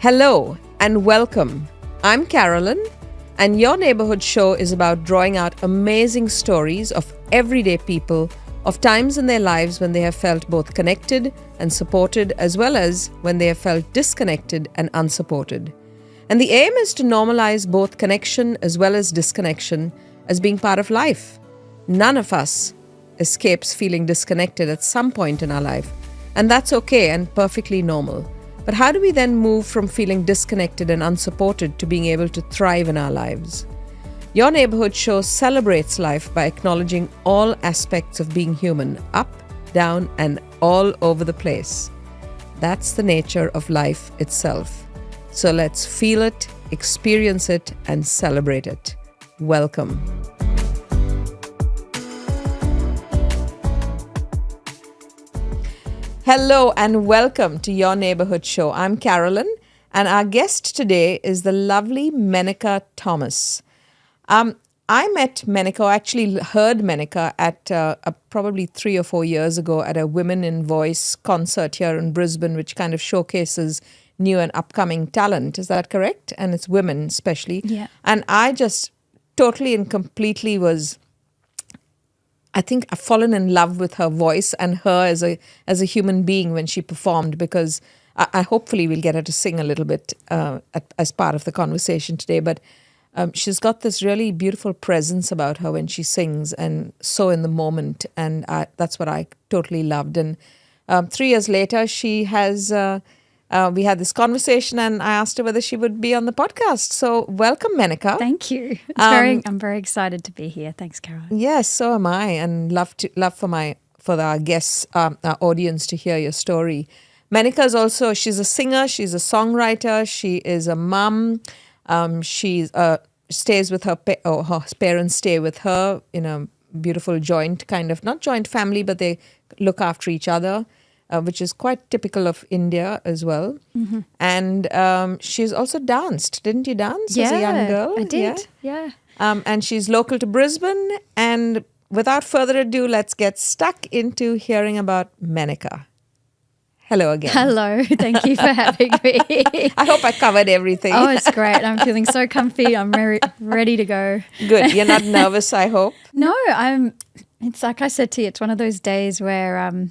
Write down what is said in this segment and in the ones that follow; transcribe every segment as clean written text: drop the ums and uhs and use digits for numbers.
Hello and welcome. I'm Carolyn, and your neighborhood show is about drawing out amazing stories of everyday people, of times in their lives when they have felt both connected and supported, as well as when they have felt disconnected and unsupported. And the aim is to normalize both connection as well as disconnection as being part of life. None of us escapes feeling disconnected at some point in our life, and that's okay and perfectly normal. But how do we then move from feeling disconnected and unsupported to being able to thrive in our lives? Your neighborhood show celebrates life by acknowledging all aspects of being human, up, down, and all over the place. That's the nature of life itself. So let's feel it, experience it, and celebrate it. Welcome. Hello and welcome to Your Neighborhood Show. I'm Carolyn, and our guest today is the lovely Menaka Thomas. I met Menaka, or actually heard Menaka at probably 3 or 4 years ago at a Women in Voice concert here in Brisbane, which kind of showcases new and upcoming talent. Is that correct? And it's women especially. Yeah. And I just totally and completely I've fallen in love with her voice and her as a human being when she performed, because I hopefully will get her to sing a little bit as part of the conversation today. But she's got this really beautiful presence about her when she sings, and so in the moment, and that's what I totally loved. And 3 years later, she has. We had this conversation, and I asked her whether she would be on the podcast. So welcome, Menaka. Thank you. I'm very excited to be here. Thanks, Carolyn. Yes, so am I, and love for our guests, our audience to hear your story. Menaka is also, she's a singer, she's a songwriter, she is a mum. She stays with her parents stay with her in a beautiful joint not joint family, but they look after each other. Which is quite typical of India as well. Mm-hmm. And she's also danced. Didn't you dance as a young girl? I did, yeah. And she's local to Brisbane. And without further ado, let's get stuck into hearing about Menaka. Hello again. Hello. Thank you for having me. I hope I covered everything. Oh, it's great. I'm feeling so comfy. I'm ready to go. Good. You're not nervous, I hope? No, it's like I said to you, it's one of those days where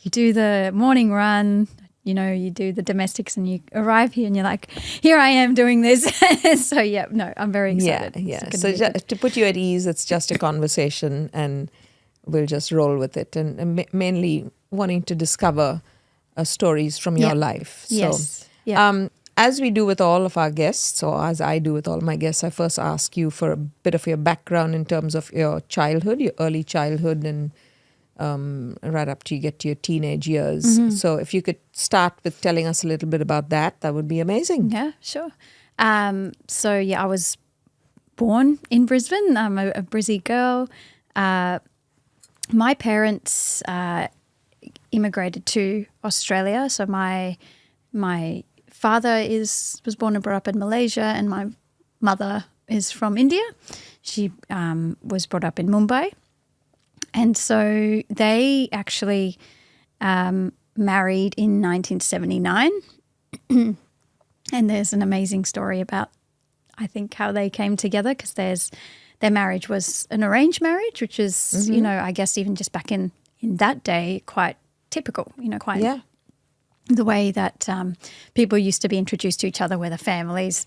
you do the morning run, you do the domestics, and you arrive here and you're like, here I am doing this. So, I'm very excited. Yeah. So to put you at ease, it's just a conversation and we'll just roll with it. And mainly wanting to discover stories from your life. So, yes. Yeah. As we do with all of our guests, or as I do with all my guests, I first ask you for a bit of your background in terms of your childhood, your early childhood, and right up to you get to your teenage years. Mm-hmm. So if you could start with telling us a little bit about that would be amazing. Yeah, sure. I was born in Brisbane. I'm a Brizzy girl. My parents immigrated to Australia. So my father was born and brought up in Malaysia, and my mother is from India. She was brought up in Mumbai. And so they actually married in 1979. And there's an amazing story about, I think, how they came together, because their marriage was an arranged marriage, which is, mm-hmm. I guess even just back in that day, quite typical, quite the way that people used to be introduced to each other, where the families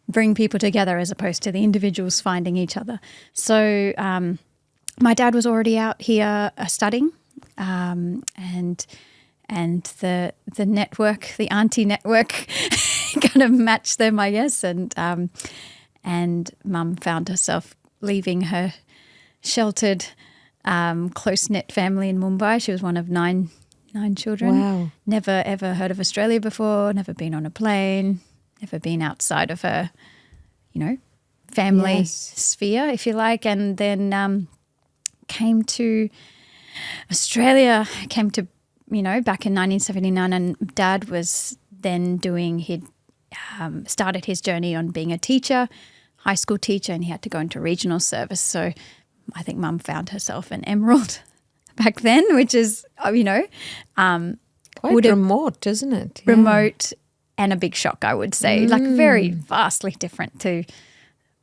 bring people together as opposed to the individuals finding each other. So my dad was already out here studying, and the network, the auntie network, kind of matched them, I guess. And Mum found herself leaving her sheltered, close-knit family in Mumbai. She was one of nine children. Wow! Never ever heard of Australia before. Never been on a plane. Never been outside of her, family sphere, if you like. And then came to Australia, back in 1979, and Dad was then he'd started his journey on being a teacher, high school teacher, and he had to go into regional service. So I think Mum found herself an emerald back then, which is, quite remote, isn't it? Remote and a big shock, I would say. Like very vastly different to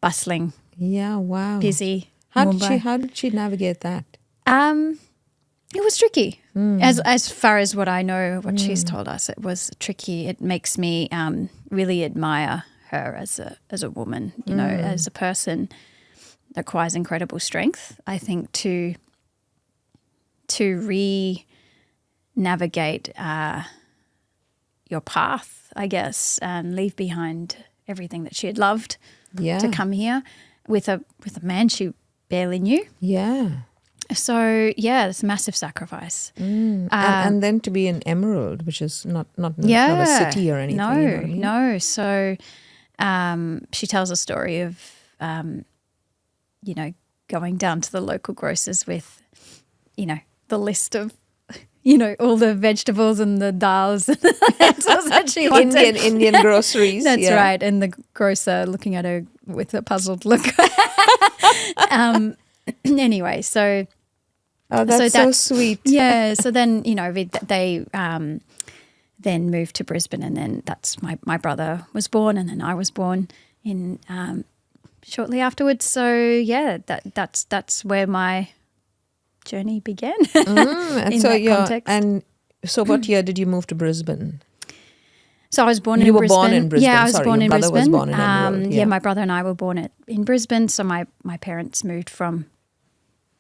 bustling, busy Mumbai. How did she navigate that? It was tricky. As far as what I know, what she's told us, it was tricky. It makes me really admire her as a woman, you know, as a person. That requires incredible strength, I think, to re-navigate your path, I guess, and leave behind everything that she had loved to come here with a man she barely knew. Yeah. So, it's a massive sacrifice. And then to be in Emerald, which is not a city or anything. No, you know what I mean? no. So she tells a story of, you know, going down to the local grocers with, you know, the list of, you know, all the vegetables and the dals and the lentils that she wanted. Indian groceries. That's right. And the grocer looking at her with a puzzled look. Anyway, so... Oh, that's so sweet. Yeah. So then, you know, they then moved to Brisbane, and then that's my brother was born, and then I was born in shortly afterwards. So yeah, that's where my journey began. In that context. And so, what year did you move to Brisbane? So I was born in Brisbane. You were born in Brisbane. Yeah, I was born in Brisbane. Was born in Emerald. Yeah, my brother and I were born in Brisbane. So my parents moved from.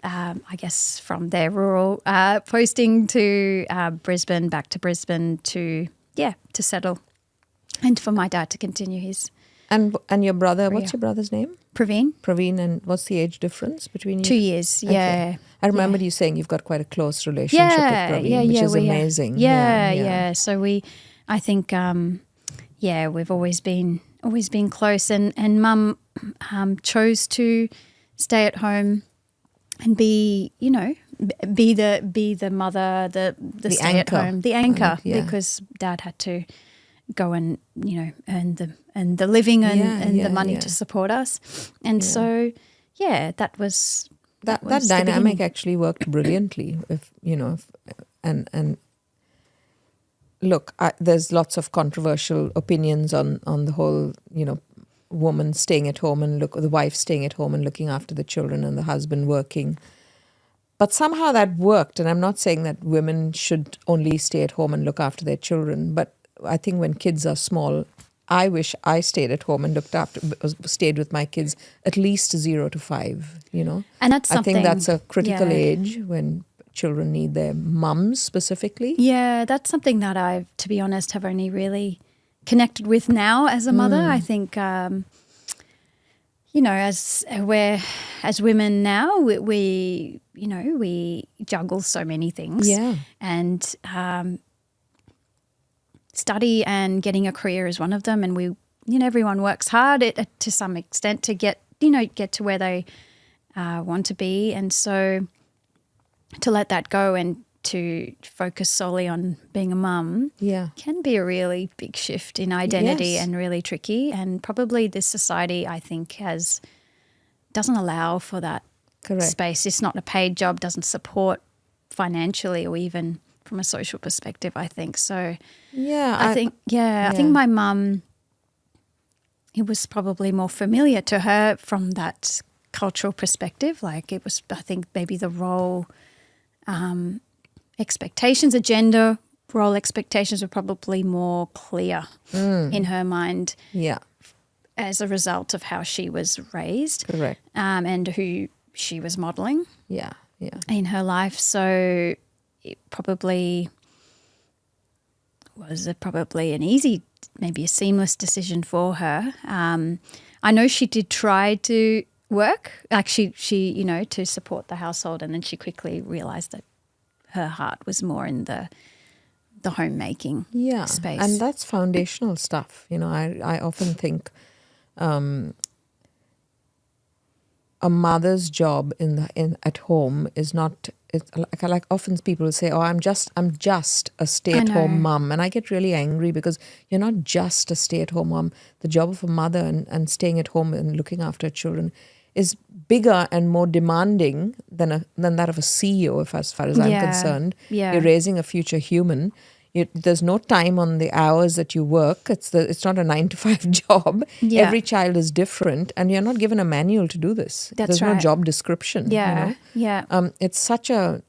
I guess from their rural posting to Brisbane, back to Brisbane to settle, and for my dad to continue his. And your brother, career. What's your brother's name? Praveen, and what's the age difference between you? 2 years, yeah. Okay. I remember you saying you've got quite a close relationship with Praveen, which is amazing. Yeah. So I think, we've always been close, and Mum chose to stay at home. And be the mother, the stay at home, the anchor, because Dad had to go and, you know, earn the living and the money to support us. And so, that was that dynamic actually worked brilliantly. Look, there's lots of controversial opinions on the whole, you know, woman staying at home and the wife staying at home and looking after the children and the husband working. But somehow that worked. And I'm not saying that women should only stay at home and look after their children. But I think when kids are small, I wish I stayed at home and stayed with my kids at least 0 to 5, you know. And that's something. I think that's a critical age when children need their mums specifically. Yeah, that's something that I've, to be honest, have only really connected with now as a mother. I think, you know, as women now, we juggle so many things. Yeah. And study and getting a career is one of them. And everyone works hard to some extent to get to where they want to be. And so to let that go and to focus solely on being a mum can be a really big shift in identity and really tricky. And probably this society, I think, doesn't allow for that space. It's not a paid job, doesn't support financially or even from a social perspective, I think. So I think my mum, it was probably more familiar to her from that cultural perspective. Like it was, I think, maybe the role expectations, gender role expectations were probably more clear in her mind as a result of how she was raised. Correct. And who she was modelling in her life. So it probably was probably an easy, maybe a seamless decision for her. I know she did try to work, like she to support the household, and then she quickly realised that her heart was more in the homemaking space. And that's foundational stuff. You know, I often think a mother's job at home is not. It's like often people say, "Oh, I'm just a stay-at-home mum," and I get really angry because you're not just a stay-at-home mum. The job of a mother and staying at home and looking after children is bigger and more demanding than that of a CEO, as far as I'm concerned. Yeah. You're raising a future human. there's no time on the hours that you work. It's not a 9 to 5 job. Yeah. Every child is different, and you're not given a manual to do this. That's There's no right. job description. Yeah. Yeah. It's such a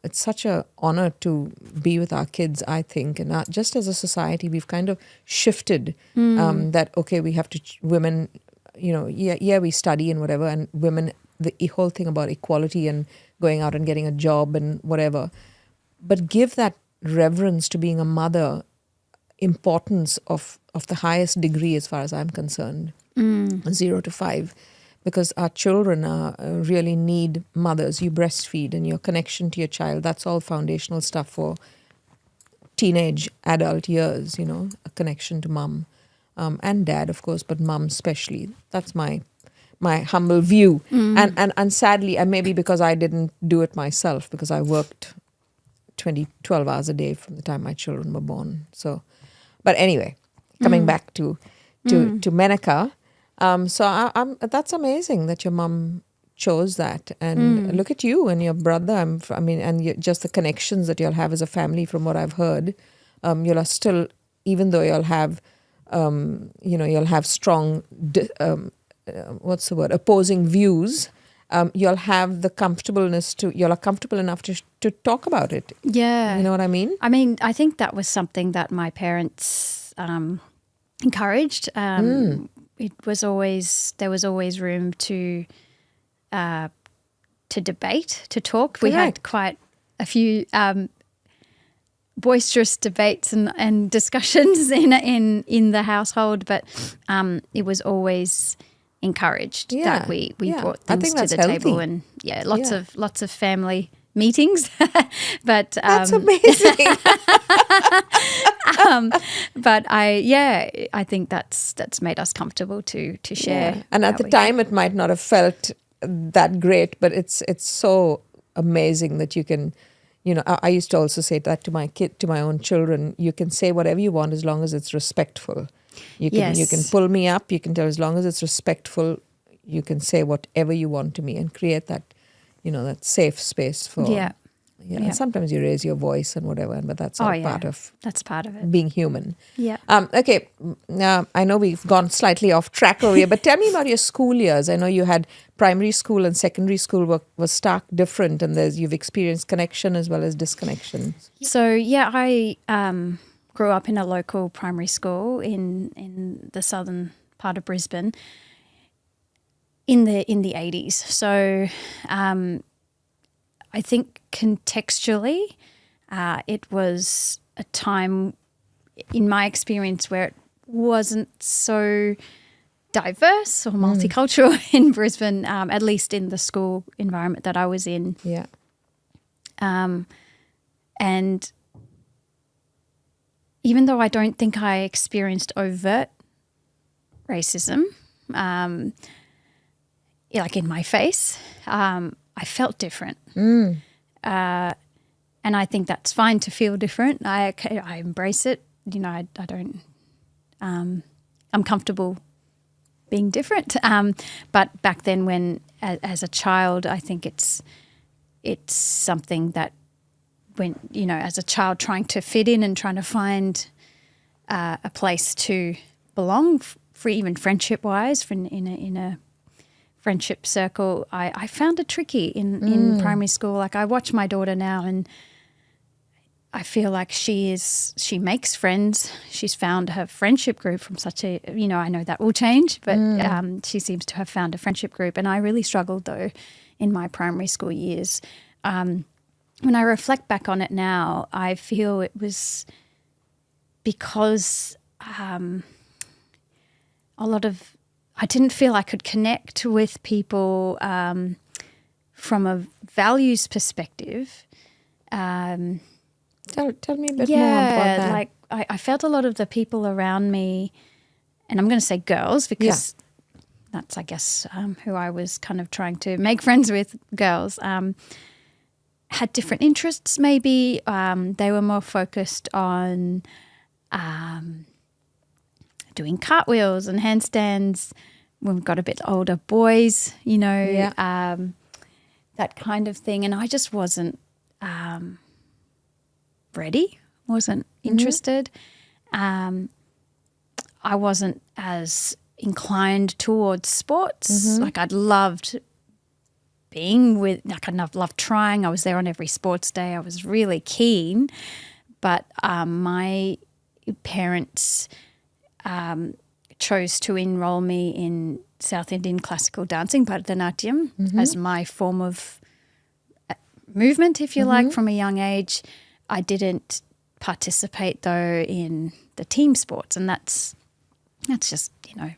honor to be with our kids, I think, and just as a society, we've kind of shifted that. Okay, we have to women. We study and whatever, and women. The whole thing about equality and going out and getting a job and whatever, but give that reverence to being a mother importance of the highest degree as far as I'm concerned, 0 to 5, because our children really need mothers. You breastfeed and your connection to your child, that's all foundational stuff for teenage adult years, a connection to mom and dad, of course, but mom especially. That's my humble view. And sadly, and maybe because I didn't do it myself, because I worked 12 hours a day from the time my children were born. So, but anyway, coming back to Menaka. So that's amazing that your mom chose that, and look at you and your brother. Just the connections that you'll have as a family. From what I've heard, you'll still, even though you'll have, you'll have strong, opposing views. You'll have the comfortableness you're comfortable enough to talk about it. Yeah. You know what I mean? I mean, I think that was something that my parents encouraged. There was always room to debate, to talk. We had quite a few boisterous debates and discussions in the household, but it was always encouraged that we brought things to the table, and lots of family meetings. But that's amazing. But I think that's made us comfortable to share. Yeah. And at the time, it might not have felt that great, but it's so amazing that you can. I used to also say that to my own children. You can say whatever you want as long as it's respectful. You can pull me up. You can tell, as long as it's respectful, you can say whatever you want to me and create that, that safe space for. Yeah. And sometimes you raise your voice and whatever, but that's all part of. That's part of it. Being human. Yeah. Okay. Now I know we've gone slightly off track over here, but tell me about your school years. I know you had primary school and secondary school was stark different, and you've experienced connection as well as disconnection. So I grew up in a local primary school in the southern part of Brisbane in the 80s. So I think contextually it was a time in my experience where it wasn't so diverse or multicultural in Brisbane, at least in the school environment that I was in. Yeah. And even though I don't think I experienced overt racism, like in my face, I felt different. And I think that's fine to feel different. I embrace it. I don't, I'm comfortable being different. But back then when, as a child, I think it's something that when, as a child trying to fit in and trying to find a place to belong, for even friendship-wise, in a friendship circle, I found it tricky in primary school. Like, I watch my daughter now and I feel like she makes friends. She's found her friendship group from such a, I know that will change, but she seems to have found a friendship group. And I really struggled, though, in my primary school years. When I reflect back on it now, I feel it was because I didn't feel I could connect with people from a values perspective. Tell me a bit more about that. Like I felt a lot of the people around me, and I'm going to say girls because that's, I guess, who I was kind of trying to make friends with, girls, had different interests maybe. They were more focused on doing cartwheels and handstands. When we got a bit older, boys, that kind of thing. And I just wasn't ready, wasn't interested. I wasn't as inclined towards sports. Like I'd loved being with, like I loved trying. I was there on every sports day. I was really keen. But my parents chose to enroll me in South Indian classical dancing, Bharatanatyam, as my form of movement, if you like, from a young age. I didn't participate, though, in the team sports, and that's just,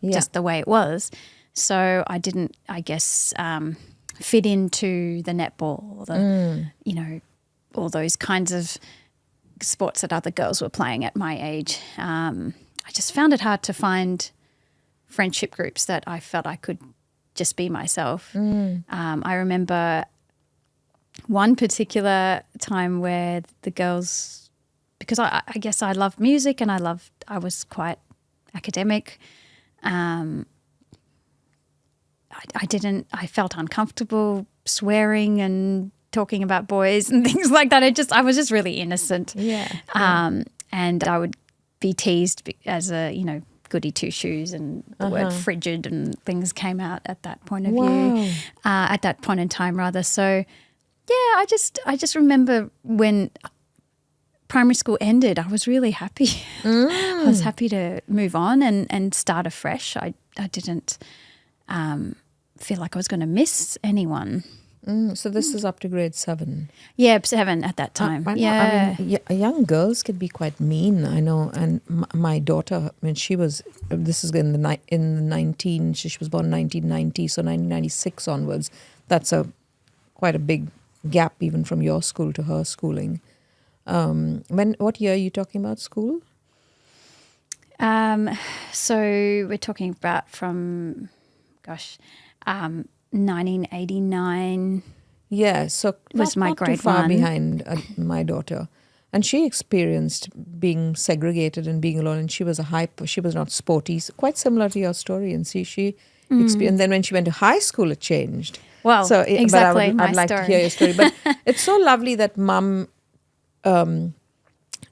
just the way it was. So I didn't, I guess, fit into the netball or the, all those kinds of sports that other girls were playing at my age. I just found it hard to find friendship groups that I felt I could just be myself. I remember one particular time where the girls, because I guess I loved music and I was quite academic. I felt uncomfortable swearing and talking about boys and things like that. I was just really innocent. And I would be teased as a, goody two shoes, and the word frigid and things came out at that point of view, at that point in time rather. So yeah, I just remember when primary school ended, I was really happy. I was happy to move on and start afresh. I didn't feel like I was going to miss anyone. So this is up to grade 7. Yeah, 7 at that time. I mean, young girls could be quite mean, I know. And my daughter, when she was, this is in she was born in 1990, so 1996 onwards. That's quite a big gap even from your school to her schooling. What year are you talking about school? So we're talking about from, 1989. Yeah, so was my not grade too far 1 behind my daughter, and she experienced being segregated and being alone. And she was she was not sporty, so quite similar to your story. And she experienced. And then when she went to high school, it changed. Well, so exactly. I'd like to hear your story. But it's so lovely that Mum,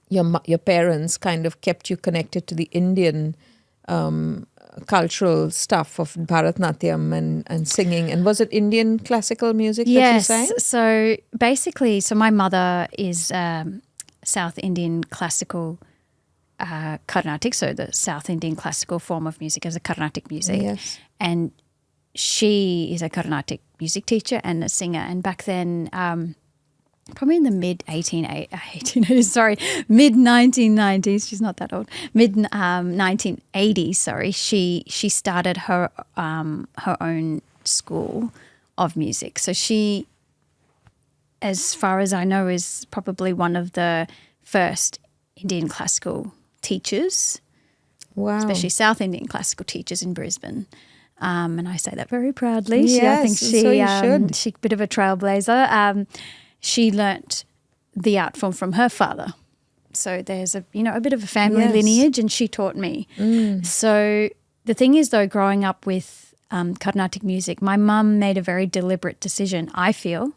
your parents kind of kept you connected to the Indian cultural stuff of Bharatanatyam and singing. And was it Indian classical music that you sang? Yes. So basically, my mother is South Indian classical Carnatic, so the South Indian classical form of music is a Carnatic music. Yes. And she is a Carnatic music teacher and a singer. And back then, probably in the mid 1990s. She's not that old. Mid 1980s. Sorry, she started her own school of music. So she, as far as I know, is probably one of the first Indian classical teachers. Wow. Especially South Indian classical teachers in Brisbane. And I say that very proudly. Yes, I think so you should. She's a bit of a trailblazer. She learnt the art form from her father. So there's a bit of a family lineage, and she taught me. So the thing is, though, growing up with Carnatic music, my mum made a very deliberate decision, I feel,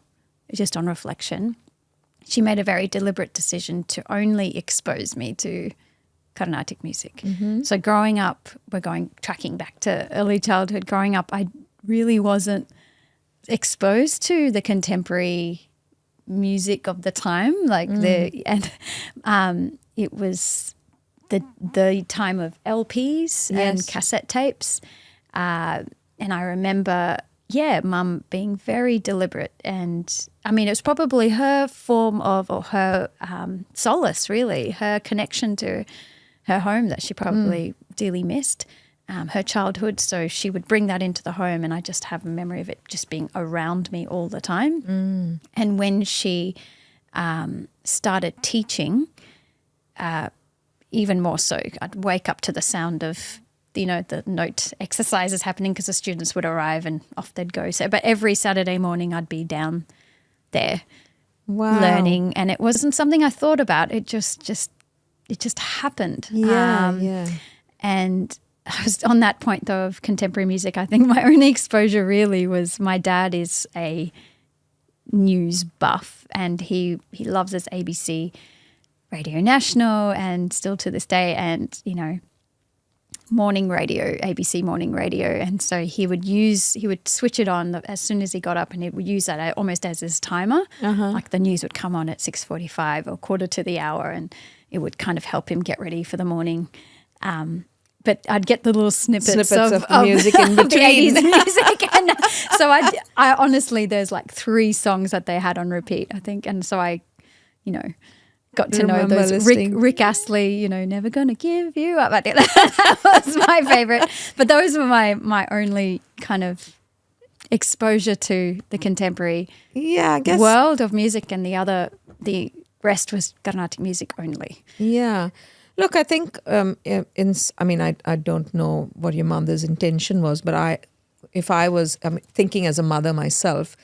just on reflection. She made a very deliberate decision to only expose me to Carnatic music. So growing up, tracking back to early childhood, growing up, I really wasn't exposed to the contemporary music of the time, it was the time of LPs and cassette tapes, and I remember Mum being very deliberate, and I mean it was probably her form of, or her solace, really, her connection to her home that she probably dearly missed. Her childhood, so she would bring that into the home, and I just have a memory of it just being around me all the time. And when she started teaching, even more so, I'd wake up to the sound of the note exercises happening because the students would arrive and off they'd go. So, but every Saturday morning I'd be down there learning, and it wasn't something I thought about. It just happened. And I was on that point, though, of contemporary music. I think my only exposure really was, my dad is a news buff, and he loves his ABC Radio National and still to this day, and, morning radio, ABC morning radio. And so he would switch it on as soon as he got up, and he would use that almost as his timer. Like the news would come on at 6:45 or quarter to the hour, and it would kind of help him get ready for the morning. But I'd get the little snippets of music in between. The 80s music. And so I honestly, there's like 3 songs that they had on repeat, I think. And so I, got to know those Rick Astley, never gonna give you up. I think that was my favorite. But those were my only kind of exposure to the contemporary world of music, and the rest was Carnatic music only. Yeah. Look, I think, I don't know what your mother's intention was, but if I was thinking as a mother myself,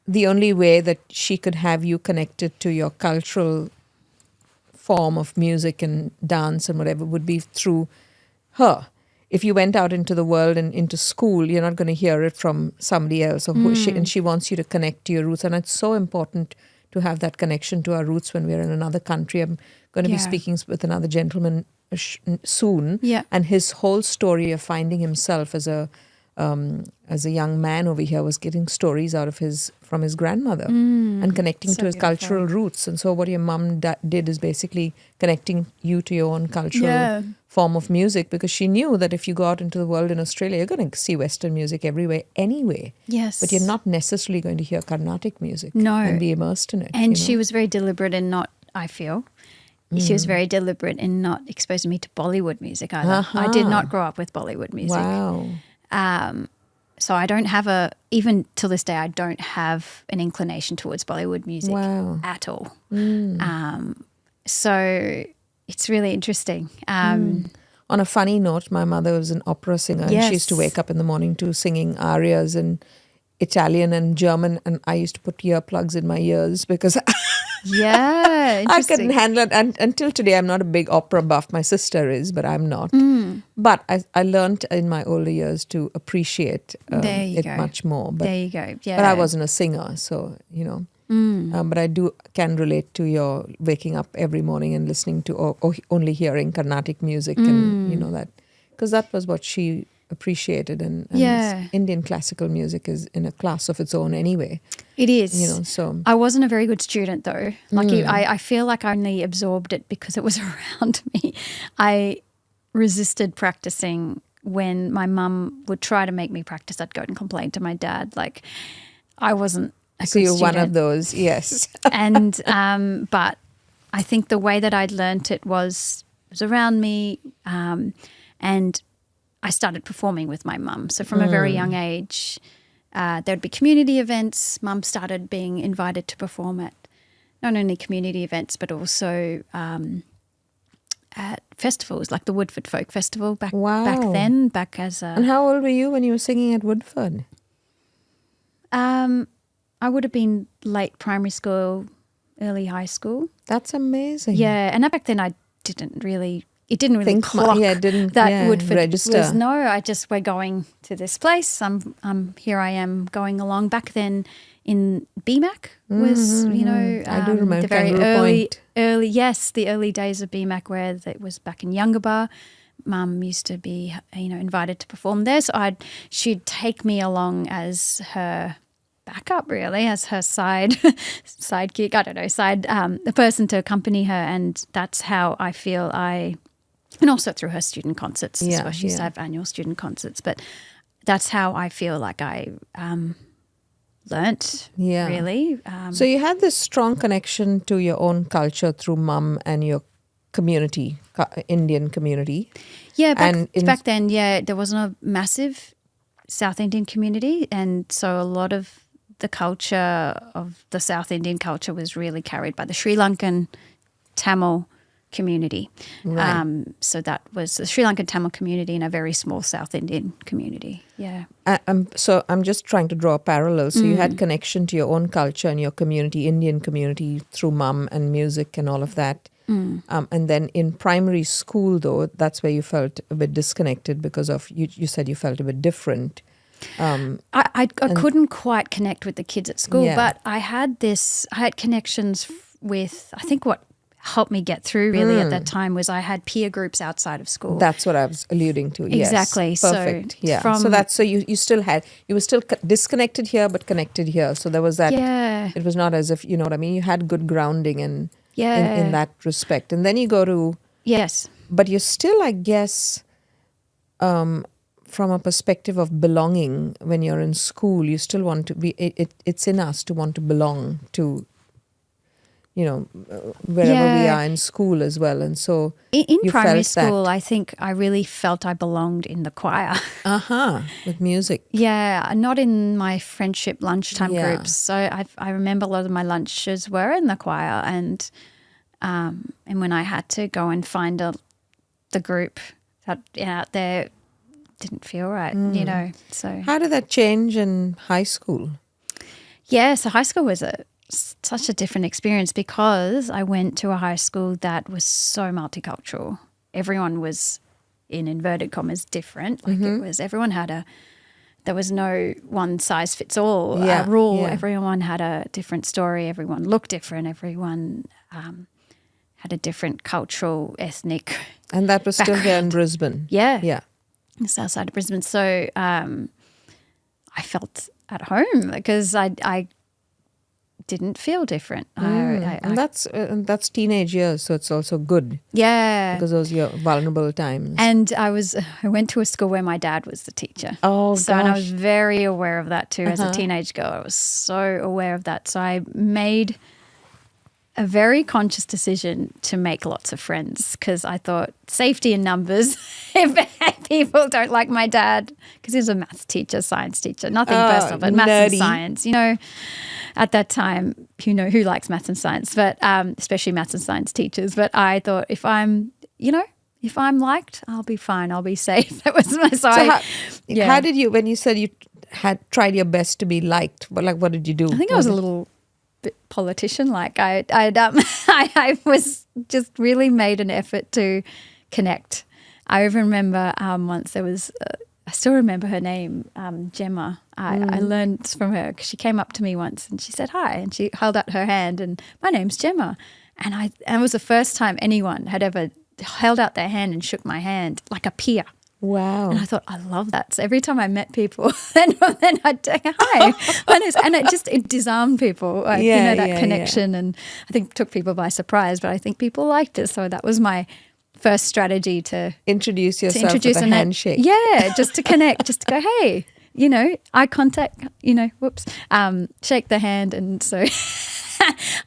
the only way that she could have you connected to your cultural form of music and dance and whatever would be through her. If you went out into the world and into school, you're not going to hear it from somebody else. And she wants you to connect to your roots. And it's so important to have that connection to our roots when we're in another country. I'm going to be speaking with another gentleman soon. Yeah. And his whole story of finding himself as a young man over here was getting stories from his grandmother and connecting to his cultural roots. And so what your mum did is basically connecting you to your own cultural form of music, because she knew that if you go out into the world in Australia, you're going to see Western music everywhere anyway. Yes. But you're not necessarily going to hear Carnatic music and be immersed in it. And she was very deliberate in not, I feel, she was very deliberate in not exposing me to Bollywood music either. I did not grow up with Bollywood music. Wow. So I don't have even till this day, I don't have an inclination towards Bollywood music at all. So it's really interesting. On a funny note, my mother was an opera singer, and she used to wake up in the morning to singing arias in Italian and German, and I used to put earplugs in my ears because I couldn't handle it. And until today, I'm not a big opera buff. My sister is, but I'm not. But I learned in my older years to appreciate it much more. But, there you go. Yeah. But I wasn't a singer, so, but I can relate to your waking up every morning and listening to or only hearing Carnatic music and, that. Because that was what she appreciated, and Indian classical music is in a class of its own anyway. It is. So I wasn't a very good student though. Like I feel like I only absorbed it because it was around me. I resisted practicing when my mum would try to make me practice. I'd go and complain to my dad. Like I wasn't a so good you're student. one of those, yes. And but I think the way that I'd learnt it was around me, and I started performing with my mum. So from a very young age, there'd be community events. Mum started being invited to perform at not only community events, but also at festivals like the Woodford Folk Festival back then. And how old were you when you were singing at Woodford? I would have been late primary school, early high school. That's amazing. Yeah, and back then it didn't really clock that Woodford register. I just, we're going to this place. Here I am going along. Back then in BMAC was, I do remember the very Point. the early days of BMAC where it was back in Yungaba. Mum used to be, invited to perform there. So she'd take me along as her backup, really, as her sidekick, I don't know, the person to accompany her. And that's how I feel and also through her student concerts as well. She used to have annual student concerts. But that's how I feel like I learnt, really. So you had this strong connection to your own culture through mum and your community, Indian community. Yeah, back then, there wasn't a massive South Indian community, and so a lot of the culture of the South Indian culture was really carried by the Sri Lankan Tamil community. Right. So that was the Sri Lankan Tamil community and a very small South Indian community. Yeah. So I'm just trying to draw a parallel. So you had connection to your own culture and your community, Indian community, through mum and music and all of that. And then in primary school, though, that's where you felt a bit disconnected because of, you said you felt a bit different. I couldn't quite connect with the kids at school, but I had connections with, I think what helped me get through really at that time was I had peer groups outside of school. That's what I was alluding to. Exactly. Yes. Perfect. So you were still disconnected here but connected here. So there was that. Yeah. It was not as if, you know what I mean, you had good grounding in Yeah. that respect. And then you go to, Yes. but you're still, I guess, from a perspective of belonging, when you're in school, you still want to be, it's in us to want to belong to, you know, wherever we are in school as well. And so In you primary felt that. school, I think I really felt I belonged in the choir. With music. Yeah, not in my friendship lunchtime Yeah. groups. So I remember a lot of my lunches were in the choir, and when I had to go and find the group that out there, didn't feel right, you know. So How did that change in high school? yeah, so high school was such a different experience because I went to a high school that was so multicultural. Everyone was, in inverted commas, different. Like it was, everyone had there was no one size fits all rule. Yeah. Everyone had a different story. Everyone looked different. Everyone had a different cultural, ethnic And that was still here in Brisbane. Yeah. Yeah. south side of Brisbane. So I felt at home because I didn't feel different. And that's teenage years, so it's also good Yeah. because those are your vulnerable times. And I went to a school where my dad was the teacher. Oh, So and I was gosh. very aware of that too. As a teenage girl, I was so aware of that. So I made a very conscious decision to make lots of friends because I thought safety in numbers. If people don't like my dad, because he was a maths teacher, science teacher, nothing personal, but maths and nerdy. science. You know, at that time, you know, who likes maths and science, but especially maths and science teachers. But I thought if I'm liked, I'll be fine. I'll be safe. That was my How did you, when you said you had tried your best to be liked, what did you do? I think I was a little bit politician. Like I was just really made an effort to connect. I even remember once there was, I still remember her name, Gemma. I learned from her because she came up to me once and she said hi and she held out her hand and my name's Gemma. And it was the first time anyone had ever held out their hand and shook my hand like a peer. Wow. And I thought, I love that. So every time I met people, then I'd say, hi. And it disarmed people, that connection. And I think took people by surprise, but I think people liked it. So that was my first strategy to introduce yourself with a handshake. Just to connect, just to go, hey, eye contact, shake the hand. And so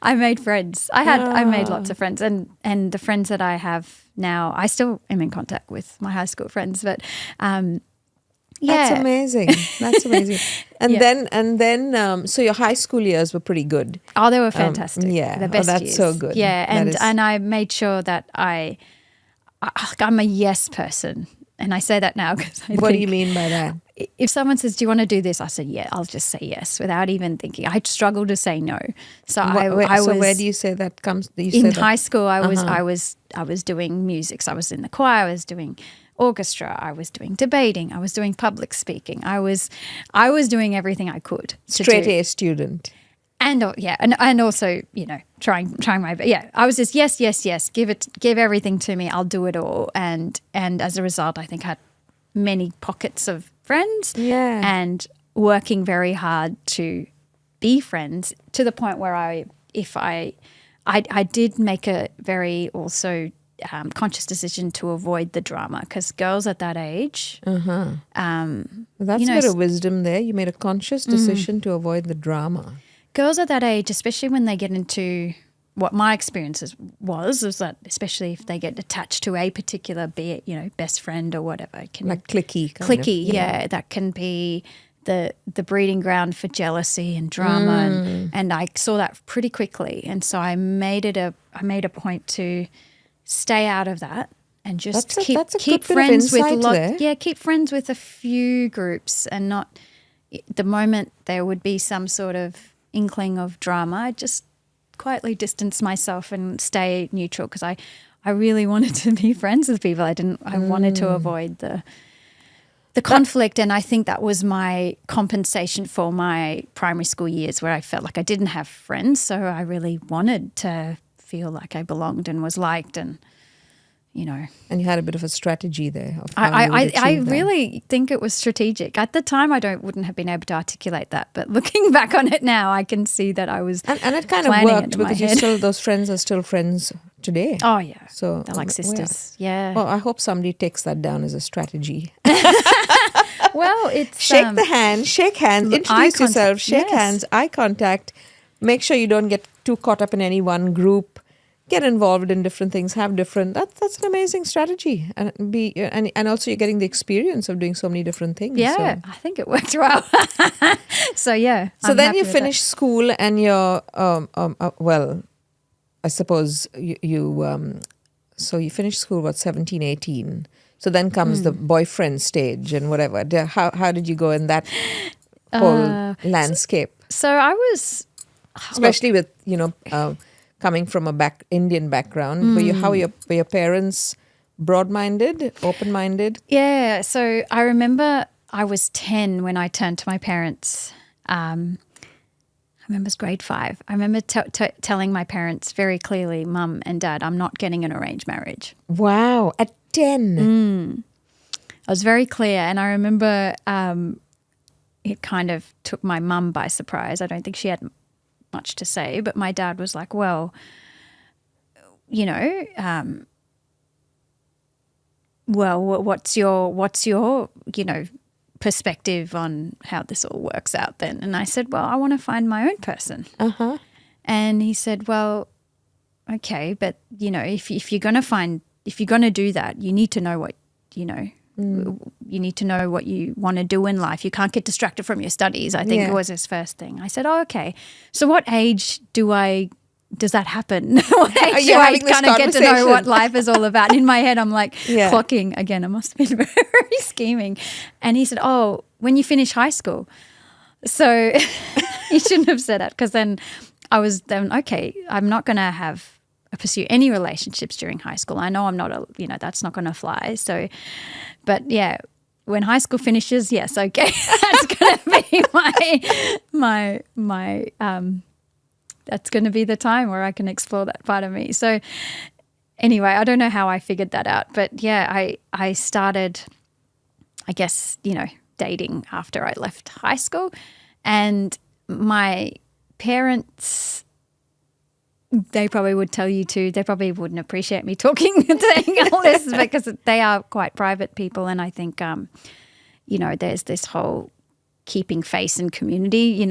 I made friends. I made lots of friends. And the friends that I have now, I still am in contact with my high school friends, but That's amazing. That's amazing. And then, so your high school years were pretty good. Oh, they were fantastic. The best that's years. so good. Yeah, and I made sure that I'm a yes person. And I say that now because What do you mean by that? If someone says, do you want to do this? I said, yeah, I'll just say yes without even thinking. I struggle to say no. So where do you say that comes? In high school, I was doing music. So I was in the choir. I was doing orchestra. I was doing debating. I was doing public speaking. I was doing everything I could. Straight A student. And and also, trying my best. Yeah, I was just yes. Give everything to me. I'll do it all. And as a result, I think I had many pockets of friends. Yeah. And working very hard to be friends to the point where I did make a very also conscious decision to avoid the drama because girls at that age. That's a bit of wisdom there. You made a conscious decision to avoid the drama. Girls at that age, especially when they get into what my experiences was that especially if they get attached to a particular, be it, best friend or whatever. It can like cliquey. That can be the breeding ground for jealousy and drama. And I saw that pretty quickly. And so I made a point to stay out of that and just keep friends with keep friends with a few groups and not the moment there would be some sort of inkling of drama, I just quietly distance myself and stay neutral because I really wanted to be friends with people. I wanted to avoid the conflict, and I think that was my compensation for my primary school years where I felt like I didn't have friends, so I really wanted to feel like I belonged and was liked, and And you had a bit of a strategy there. Of how you would I achieve that. really think it was strategic. At the time, I wouldn't have been able to articulate that, but looking back on it now, I can see that I was And it kind of planning it worked in my because head. those friends are still friends today. Oh yeah, So they're like sisters. Yeah. Well, I hope somebody takes that down as a strategy. Well, it's Shake the hand, shake hands, eye introduce contact, yourself, shake yes. hands, eye contact. Make sure you don't get too caught up in any one group. Get involved in different things. Have different. That's an amazing strategy, and also you're getting the experience of doing so many different things. Yeah, So, I think it worked well. So yeah. so I'm then happy you with finish school, and you're well, I suppose so you finish school, 17, 18. So then comes the boyfriend stage and whatever. How did you go in that whole landscape? that. So I was Especially with, coming from a Indian background. Were your parents broad-minded, open-minded? Yeah, so I remember I was 10 when I turned to my parents. I remember it was grade 5. I remember telling my parents very clearly, Mum and Dad, I'm not getting an arranged marriage. Wow, at 10. I was very clear, and I remember it kind of took my mum by surprise. I don't think she had much to say, but my dad was like, well, what's your perspective on how this all works out then? And I said, well, I want to find my own person. Uh-huh. And he said, well, okay, but if you're going to do that, you need to know what, you need to know what you want to do in life. You can't get distracted from your studies, I think was his first thing. I said, oh, okay. So what age does that happen? What age do I kind of get to know what life is all about? In my head, I'm like clocking. Again, I must have been very scheming. And he said, oh, when you finish high school. So he shouldn't have said that, because then I was okay, I'm not going to pursue any relationships during high school. I know I'm not that's not going to fly. So, but yeah, when high school finishes, yes, okay, that's going to be my that's going to be the time where I can explore that part of me. So anyway, I don't know how I figured that out, but yeah, I started, I guess, dating after I left high school, and my parents, they probably would tell you too, they probably wouldn't appreciate me saying all this, because they are quite private people, and I think, there's this whole keeping face in community,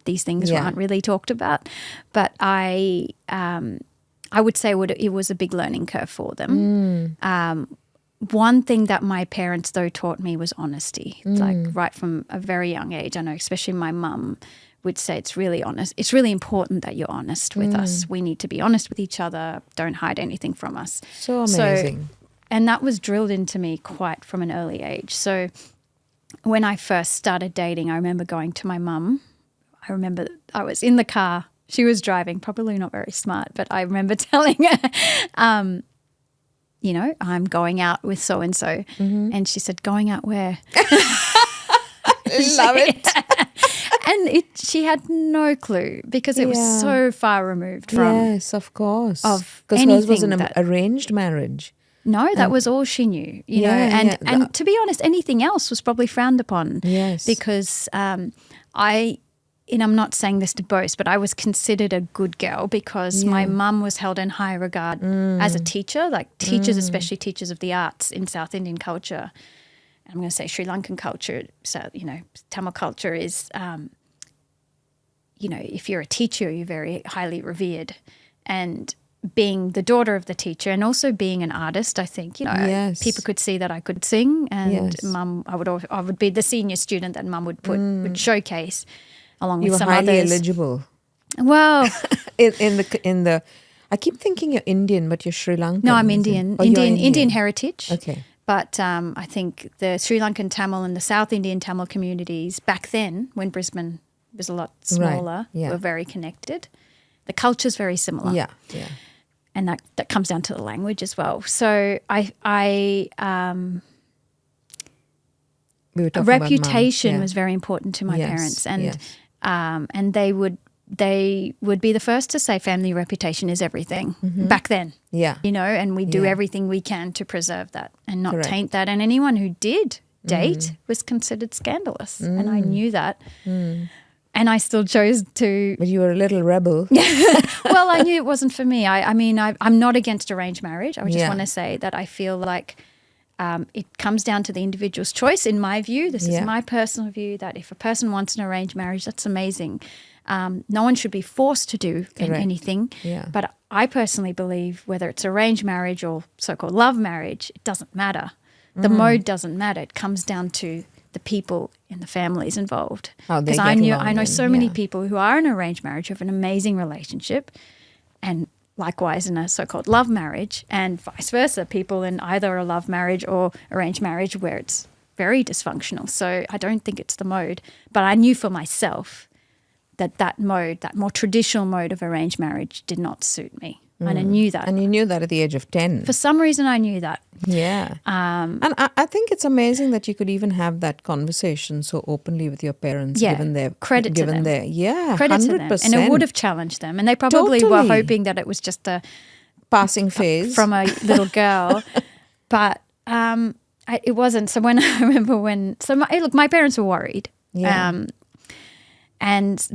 these things aren't really talked about. But I would say it was a big learning curve for them. One thing that my parents, though, taught me was honesty, like right from a very young age. I know especially my mum would say it's really honest. It's really important that you're honest with us. We need to be honest with each other. Don't hide anything from us. So amazing. And that was drilled into me quite from an early age. So when I first started dating, I remember going to my mum. I remember I was in the car. She was driving, probably not very smart, but I remember telling her, I'm going out with so-and-so. And she said, going out where? Love it. And she had no clue, because it was so far removed from. Yes, of course. Because hers was an arranged marriage. No, that was all she knew, know. And to be honest, anything else was probably frowned upon. Yes. Because I'm not saying this to boast, but I was considered a good girl because my mum was held in high regard as a teacher, like teachers, especially teachers of the arts in South Indian culture. I'm going to say Sri Lankan culture, so, Tamil culture is, if you're a teacher, you're very highly revered. And being the daughter of the teacher and also being an artist, I think, people could see that I could sing, and Mum, I would be the senior student that Mum would showcase along with some others. You were highly eligible. Well, in the I keep thinking you're Indian, but you're Sri Lankan. No, I'm Indian. Indian heritage. Okay. But I think the Sri Lankan Tamil and the South Indian Tamil communities back then, when Brisbane was a lot smaller, were very connected. The culture's very similar. Yeah. And that comes down to the language as well. So reputation was very important to my parents, and they would they would be the first to say family reputation is everything back then. Yeah. You know, and we do Yeah. everything we can to preserve that and not Correct. taint that. And anyone who did date was considered scandalous. And I knew that. And I still chose to. But you were a little rebel. Well, I knew it wasn't for me. I'm not against arranged marriage. I would just Yeah. want to say that I feel like it comes down to the individual's choice, in my view. This is Yeah. my personal view, that if a person wants an arranged marriage, that's amazing. No one should be forced to do Correct. anything. Yeah. But I personally believe whether it's arranged marriage or so-called love marriage, it doesn't matter. The mode doesn't matter. It comes down to the people in the families involved. How they Because get along I know and- so many yeah. people who are in an arranged marriage who have an amazing relationship, and likewise in a so-called love marriage, and vice versa, people in either a love marriage or arranged marriage where it's very dysfunctional. So I don't think it's the mode. But I knew for myself that mode, that more traditional mode of arranged marriage did not suit me. And I knew that. And you knew that at the age of 10. For some reason I knew that. Yeah. And I think it's amazing that you could even have that conversation so openly with your parents, Yeah. given their Credit to given them. their Credit 100%. to them. And it would have challenged them. And they probably were Totally. hoping that it was just a passing phase from a little girl. But it wasn't. So when I remember my parents were worried. Yeah.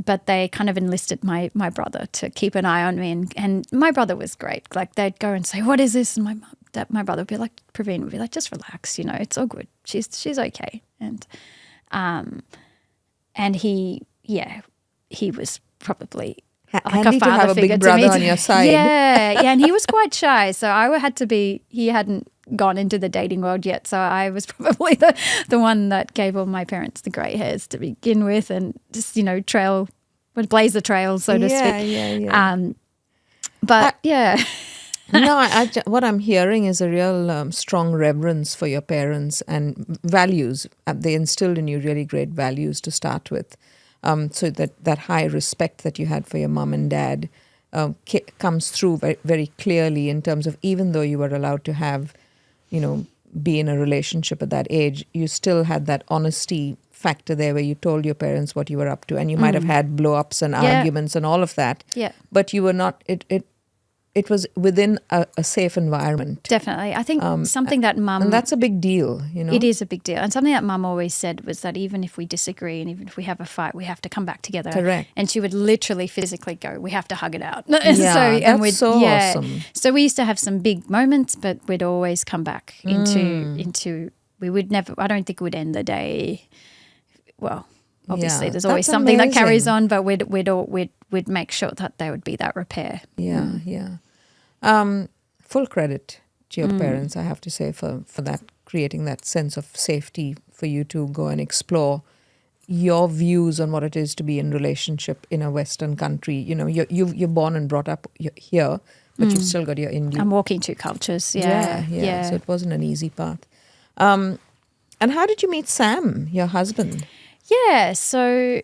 But they kind of enlisted my brother to keep an eye on me, and my brother was great. Like they'd go and say, "What is this?" And my brother would be like, Praveen would be like, "Just relax, you know, it's all good. She's okay." And he was probably like handy a to father have a figure big to me. brother on your side. Yeah, and he was quite shy, so I had to be. He hadn't gone into the dating world yet, so I was probably the one that gave all my parents the grey hairs to begin with, and just blaze the trail, so to speak. Yeah. But yeah, No, what I'm hearing is a real strong reverence for your parents and values. They instilled in you really great values to start with. So that high respect that you had for your mom and dad comes through very, very clearly in terms of, even though you were allowed to have, be in a relationship at that age, you still had that honesty factor there where you told your parents what you were up to, and you might have had blow-ups and arguments and all of that. Yeah. But you were not, it was within a safe environment. Definitely. I think something that mum... And that's a big deal, It is a big deal. And something that mum always said was that even if we disagree and even if we have a fight, we have to come back together. Correct. And she would literally physically go, we have to hug it out. Yeah, that's so awesome. So we used to have some big moments, but we'd always come back into we would never, I don't think we'd end the day, well, obviously Yeah, there's always that's something that carries amazing. on, but we'd make sure that there would be that repair. Yeah. Full credit to your parents, I have to say, for that, creating that sense of safety for you to go and explore your views on what it is to be in relationship in a Western country. You're born and brought up here, but you've still got your Indian. I'm walking two cultures. Yeah. So it wasn't an easy path. And how did you meet Sam, your husband? Yeah, so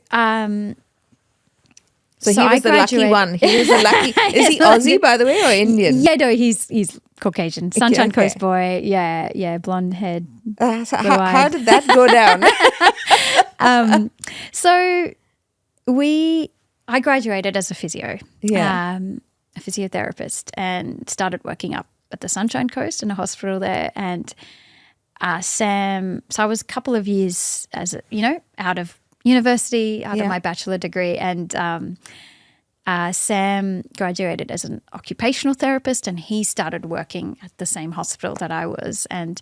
So he was the lucky graduated- one. He was the lucky. Is he Aussie, by the way, or Indian? Yeah, no, he's Caucasian, Sunshine Okay. Coast boy. Yeah, blonde head. So how did that go down? So I graduated as a physio, Yeah. a physiotherapist, and started working up at the Sunshine Coast in a hospital there. And Sam, so I was a couple of years out of university, out of my bachelor degree, and Sam graduated as an occupational therapist, and he started working at the same hospital that I was. And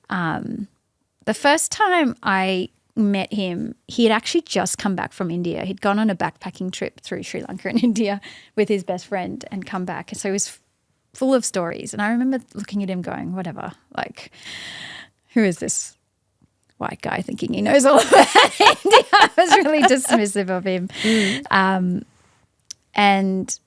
the first time I met him, he had actually just come back from India. He'd gone on a backpacking trip through Sri Lanka and India with his best friend and come back. And so he was full of stories. And I remember looking at him going, whatever, like, who is this white guy thinking he knows all about India? I was really dismissive of him. And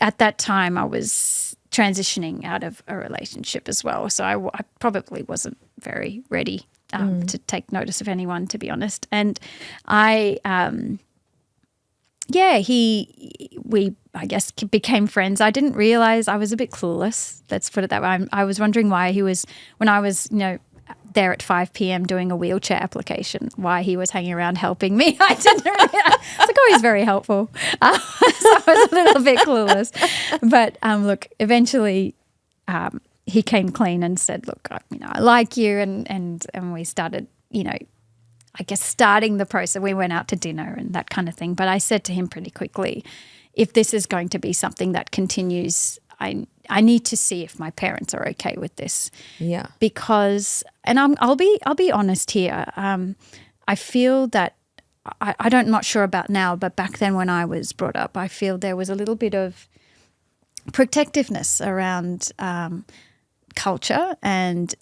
at that time I was transitioning out of a relationship as well. So I probably wasn't very ready to take notice of anyone, to be honest. And we I guess became friends. I didn't realize, I was a bit clueless, let's put it that way. I was wondering why he was, when I was, there at 5 p.m. doing a wheelchair application. Why he was hanging around helping me, I didn't really. I was like, oh, he's very helpful. So I was a little bit clueless. But look, eventually he came clean and said, look, I like you, and we started, I guess starting the process. We went out to dinner and that kind of thing. But I said to him pretty quickly, if this is going to be something that continues, I need to see if my parents are okay with this. Yeah. Because, and I'll be honest here. I feel that I'm not sure about now, but back then when I was brought up, I feel there was a little bit of protectiveness around culture and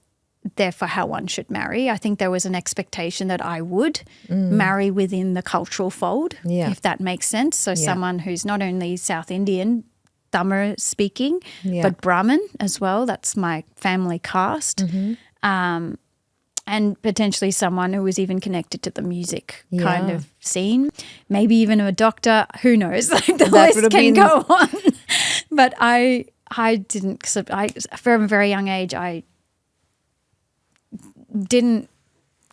therefore how one should marry. I think there was an expectation that I would marry within the cultural fold, if that makes sense. So someone who's not only South Indian, Tamil speaking, but Brahmin as well. That's my family caste. And potentially someone who was even connected to the music kind of scene. Maybe even a doctor. Who knows? Like the list can go on. But I didn't. From a very young age, I didn't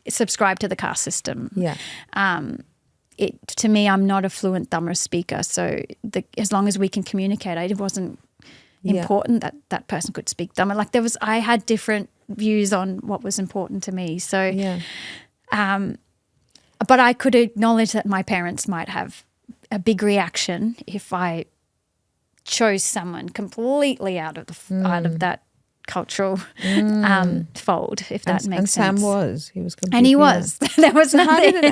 subscribe to the caste system. To me, I'm not a fluent Tamil speaker, so as long as we can communicate, it wasn't important that person could speak Tamil. Like I had different views on what was important to me. So, but I could acknowledge that my parents might have a big reaction if I chose someone completely out of that cultural fold, if that makes sense. And Sam was. He was completely. And he was. There was nothing.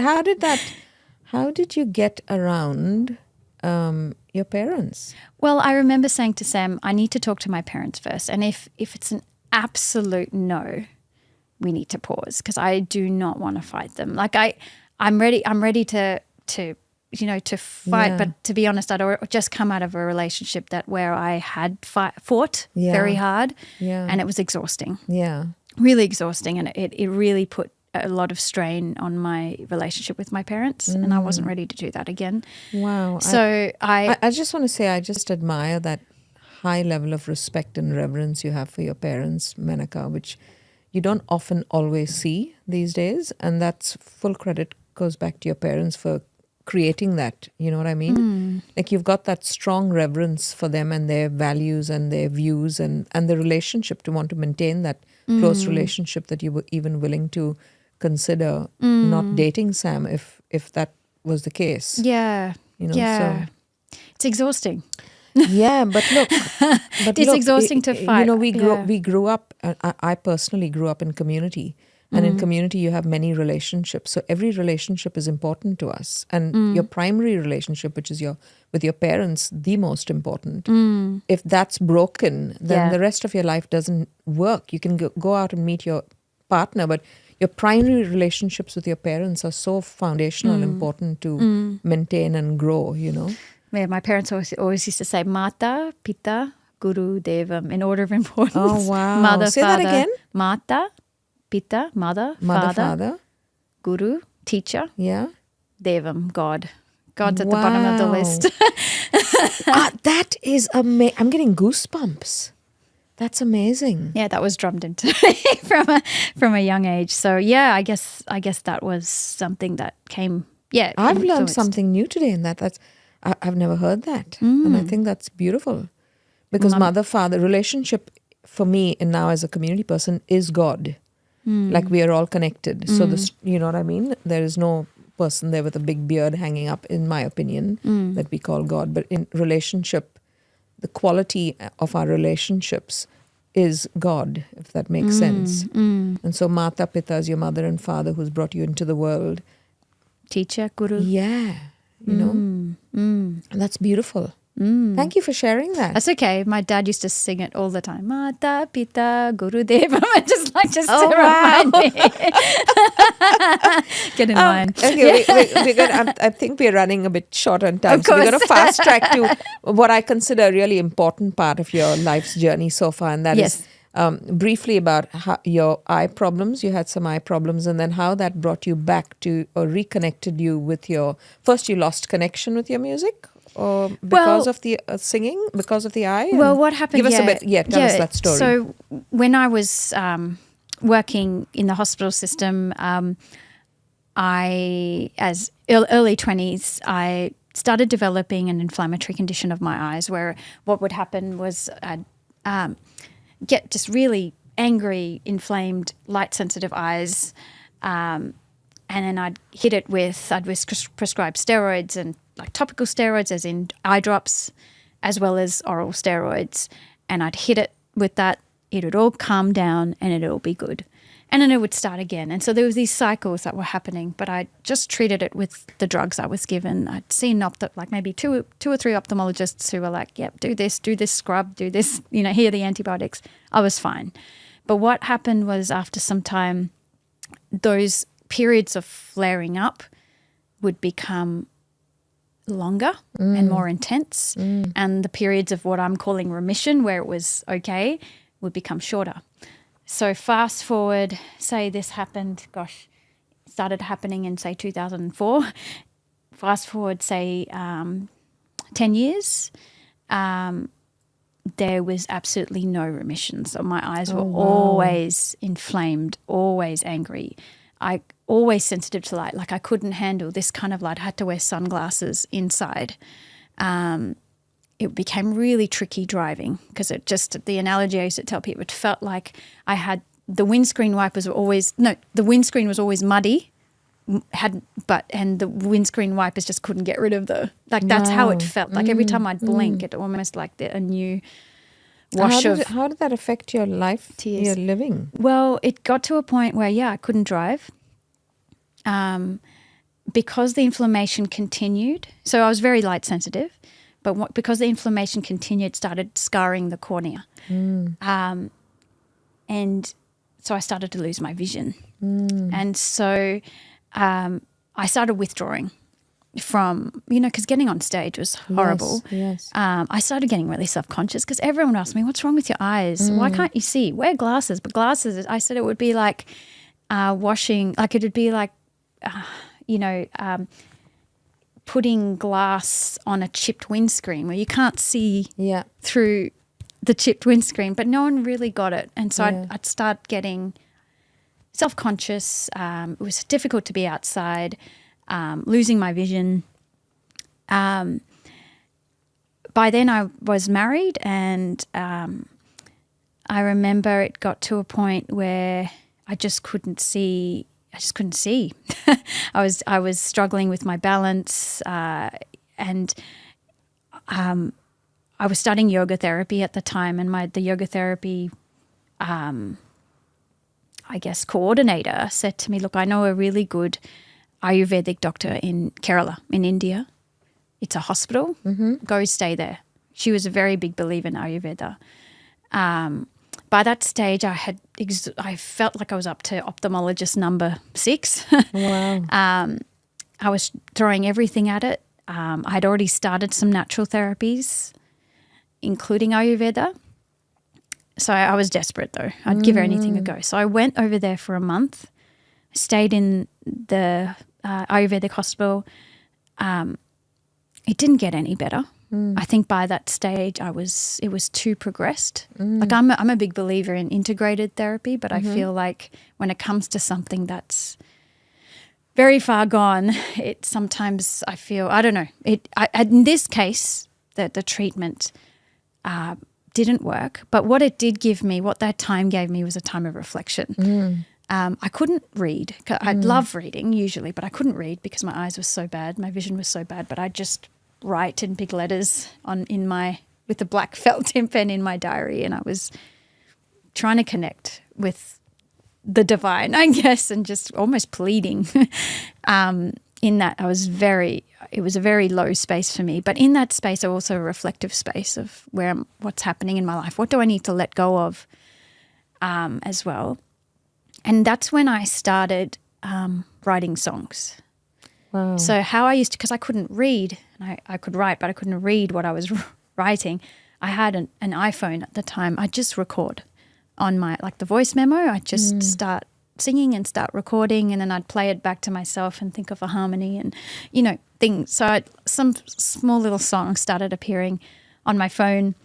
How did you get around your parents? Well, I remember saying to Sam, I need to talk to my parents first. And if it's an absolute no, we need to pause because I do not want to fight them. Like I'm ready to fight. But to be honest, I'd just come out of a relationship where I had fought very hard and it was exhausting. Yeah. Really exhausting. And it really put a lot of strain on my relationship with my parents and I wasn't ready to do that again. Wow. So I just want to say I just admire that high level of respect and reverence you have for your parents, Menaka, which you don't often always see these days. And that's full credit goes back to your parents for creating that. You know what I mean? Like you've got that strong reverence for them and their values and their views and the relationship to want to maintain that close relationship that you were even willing to consider not dating Sam if that was the case. Yeah. So it's exhausting. Yeah, but look, it's exhausting to fight. We grew up. I personally grew up in community, and in community you have many relationships. So every relationship is important to us, and your primary relationship, which is with your parents, the most important. If that's broken, then the rest of your life doesn't work. You can go out and meet your partner, but your primary relationships with your parents are so foundational and important to maintain and grow, Yeah, my parents always used to say Mata, Pita, Guru, Devam in order of importance. Oh, wow. Mother, Say father. that again. Mata, Pita, mother, father, Guru, teacher, Devam, God. God's at the bottom of the list. That is amazing. I'm getting goosebumps. That's amazing. Yeah, that was drummed into me from a young age. So yeah, I guess that was something that came. Yeah, I've learned something new today in that. I've never heard that, and I think that's beautiful because mother-father relationship for me and now as a community person is God. Like we are all connected. So this, you know what I mean? There is no person there with a big beard hanging up, in my opinion, that we call God. But in relationship, the quality of our relationships is God, if that makes sense. And so Mata Pita is your mother and father who's brought you into the world. Teacher, Guru. Yeah, and that's beautiful. Thank you for sharing that. That's okay. My dad used to sing it all the time. Mata, Pita, Guru Deva. Just to remind me. Get in line. Okay, we're good. I think we're running a bit short on time. Of course. So we're going to fast track to what I consider a really important part of your life's journey so far. And that is briefly about your eye problems. You had some eye problems and then how that brought you back to or reconnected you with first you lost connection with your music? Or because of the singing, because of the eye? Well, what happened? Give us a bit. Tell us that story. So when I was working in the hospital system, as early 20s, I started developing an inflammatory condition of my eyes where what would happen was I'd get just really angry, inflamed, light-sensitive eyes, and then I'd prescribe steroids and like topical steroids as in eye drops as well as oral steroids, and I'd hit it with that. It would all calm down and it'd all be good. And then it would start again. And so there was these cycles that were happening, but I just treated it with the drugs I was given. I'd seen like maybe two or three ophthalmologists who were like, yep, do this scrub, do this, here are the antibiotics. I was fine. But what happened was after some time, those periods of flaring up would become longer and more intense. And the periods of what I'm calling remission, where it was okay, would become shorter. So fast forward, say this happened, it started happening in, say, 2004. Fast forward, say, 10 years, there was absolutely no remission. So my eyes were always inflamed, always angry. I always sensitive to light. Like I couldn't handle this kind of light. I had to wear sunglasses inside. It became really tricky driving because the analogy I used to tell people, it felt like I had the windscreen was always muddy, and the windscreen wipers just couldn't get rid of that's how it felt. Like every time I'd blink, it almost like a new wash How did that affect your life, tears. your living? Well, it got to a point where, I couldn't drive because the inflammation continued. So I was very light sensitive. But because the inflammation continued, it started scarring the cornea. And so I started to lose my vision. And so I started withdrawing from, because getting on stage was horrible. Yes. I started getting really self-conscious because everyone asked me, what's wrong with your eyes? Why can't you see? Wear glasses. But glasses, I said it would be like washing, like it would be like, putting glass on a chipped windscreen where you can't see through the chipped windscreen, but no one really got it. And so I'd start getting self-conscious. It was difficult to be outside, losing my vision. By then I was married and I remember it got to a point where I just couldn't see. I was struggling with my balance, and I was studying yoga therapy at the time, and the yoga therapy, coordinator said to me, "Look, I know a really good Ayurvedic doctor in Kerala, in India. It's a hospital. Go stay there." She was a very big believer in Ayurveda. By that stage, I felt like I was up to ophthalmologist number 6. Wow. I was throwing everything at it. I'd already started some natural therapies, including Ayurveda. So I was desperate though. I'd give anything a go. So I went over there for a month, stayed in the Ayurvedic hospital. It didn't get any better. I think by that stage it was too progressed. Like I'm a big believer in integrated therapy, but I feel like when it comes to something that's very far gone, it sometimes I feel, I don't know. In this case, the treatment didn't work, but what it did give me, what that time gave me was a time of reflection. I couldn't read. I'd love reading usually, but I couldn't read because my eyes were so bad, my vision was so bad, but I just write in big letters with a black felt tip pen in my diary, and I was trying to connect with the divine, I guess, and just almost pleading. In that, it was a very low space for me, but in that space, also a reflective space of what's happening in my life. What do I need to let go of, as well? And that's when I started writing songs. Wow. So how I used to, because I couldn't read, and I could write, but I couldn't read what I was writing. I had an iPhone at the time. I'd just record on the voice memo. I'd just start singing and start recording, and then I'd play it back to myself and think of a harmony and, things. So some small little songs started appearing on my phone,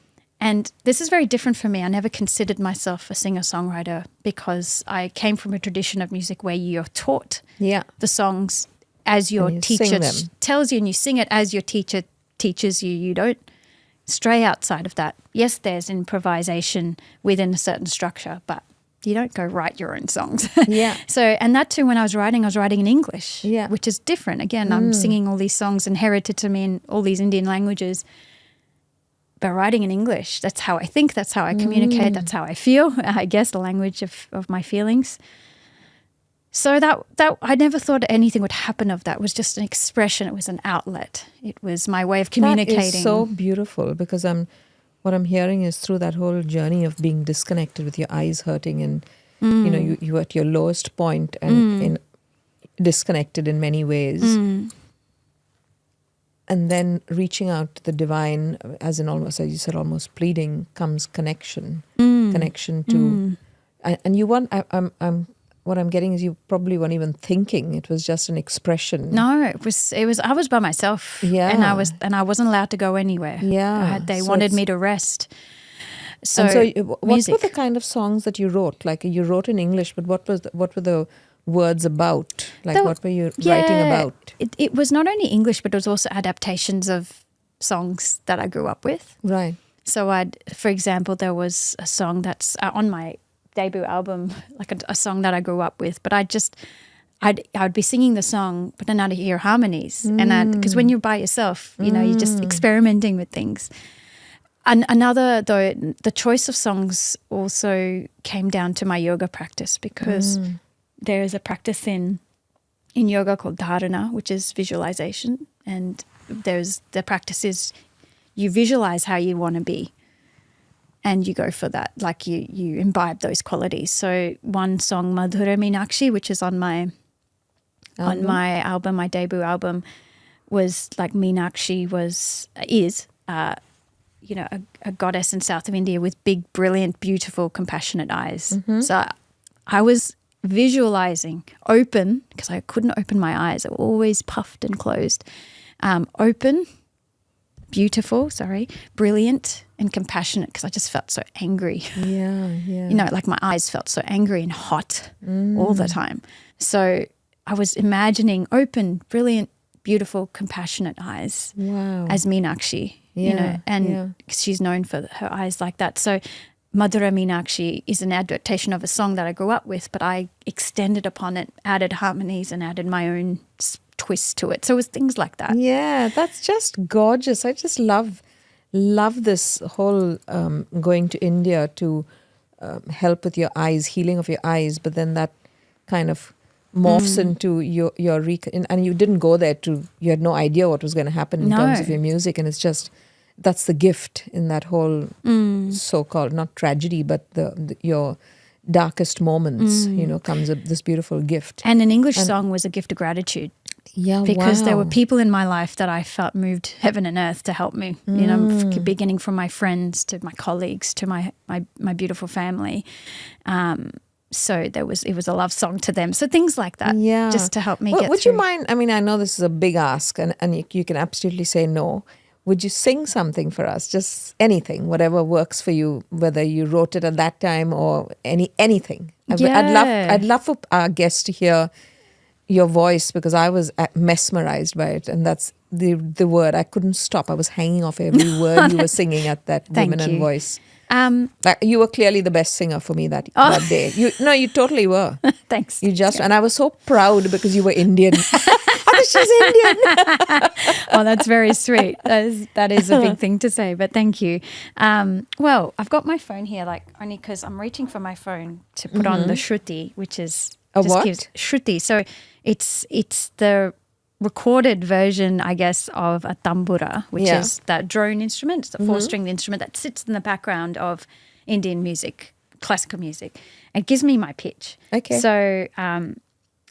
And this is very different for me. I never considered myself a singer-songwriter because I came from a tradition of music where you're taught the songs as your teacher tells you, and you sing it as your teacher teaches you. You don't stray outside of that. Yes, there's improvisation within a certain structure, but you don't go write your own songs. So, and that too, when I was writing in English, which is different. Again, I'm singing all these songs inherited to me in all these Indian languages, but writing in English, that's how I think, that's how I communicate, that's how I feel, I guess, the language of my feelings. So that I never thought anything would happen of that. It was just an expression. It was an outlet. It was my way of communicating. That is so beautiful, because what I'm hearing is through that whole journey of being disconnected with your eyes hurting and, you were at your lowest point and disconnected in many ways. And then reaching out to the divine, as in almost, as you said, almost pleading, comes connection to, and you want, what I'm getting is you probably weren't even thinking. It was just an expression. No, it was. I was by myself. And I wasn't allowed to go anywhere. They wanted me to rest. So what were the kind of songs that you wrote? Like, you wrote in English, but what were the words about? Like, what were you writing about? It was not only English, but it was also adaptations of songs that I grew up with. Right. So for example, there was a song that's on my debut album, like a song that I grew up with, but I'd be singing the song, but then I'd hear harmonies, and because when you're by yourself, you're just experimenting with things. And another, though, the choice of songs also came down to my yoga practice, because there is a practice in yoga called dharana, which is visualization, and the practice is you visualize how you want to be. And you go for that, like you imbibe those qualities. So one song, Madhura Meenakshi, which is on my album, my debut album, was like Meenakshi is a goddess in south of India with big, brilliant, beautiful, compassionate eyes. So I was visualizing open, because I couldn't open my eyes. They were always puffed and closed. Open, beautiful, brilliant and compassionate, because I just felt so angry. Like my eyes felt so angry and hot all the time. So I was imagining open, brilliant, beautiful, compassionate eyes as Meenakshi, because she's known for her eyes like that. So Madhura Meenakshi is an adaptation of a song that I grew up with, but I extended upon it, added harmonies and added my own twist to it. So it was things like that. Yeah, that's just gorgeous. I just love this whole going to India to help with your eyes, healing of your eyes, but then that kind of morphs into your and you didn't go there you had no idea what was going to happen in terms of your music, and it's just, that's the gift in that whole so-called, not tragedy, but your darkest moments, comes this beautiful gift. And an English song was a gift of gratitude. Yeah, because there were people in my life that I felt moved heaven and earth to help me, beginning from my friends to my colleagues to my beautiful family. So it was a love song to them. So things like that, just to help me get would through. you mind, I mean, I know this is a big ask and you can absolutely say no. Would you sing something for us? Just anything, whatever works for you, whether you wrote it at that time or anything. I'd love for our guests to hear your voice, because I was mesmerized by it, and that's the word. I couldn't stop. I was hanging off every word you were singing at that feminine voice. You were clearly the best singer for me that day. You totally were. Thanks. And I was so proud because you were Indian. She's Indian. Oh, that's very sweet. That is a big thing to say, but thank you. Well, I've got my phone here, only because I'm reaching for my phone to put on the Shruti, which is Shruti. So it's the recorded version, I guess, of a tambura, which is that drone instrument. It's a four-stringed instrument that sits in the background of Indian music, classical music. It gives me my pitch. Okay. So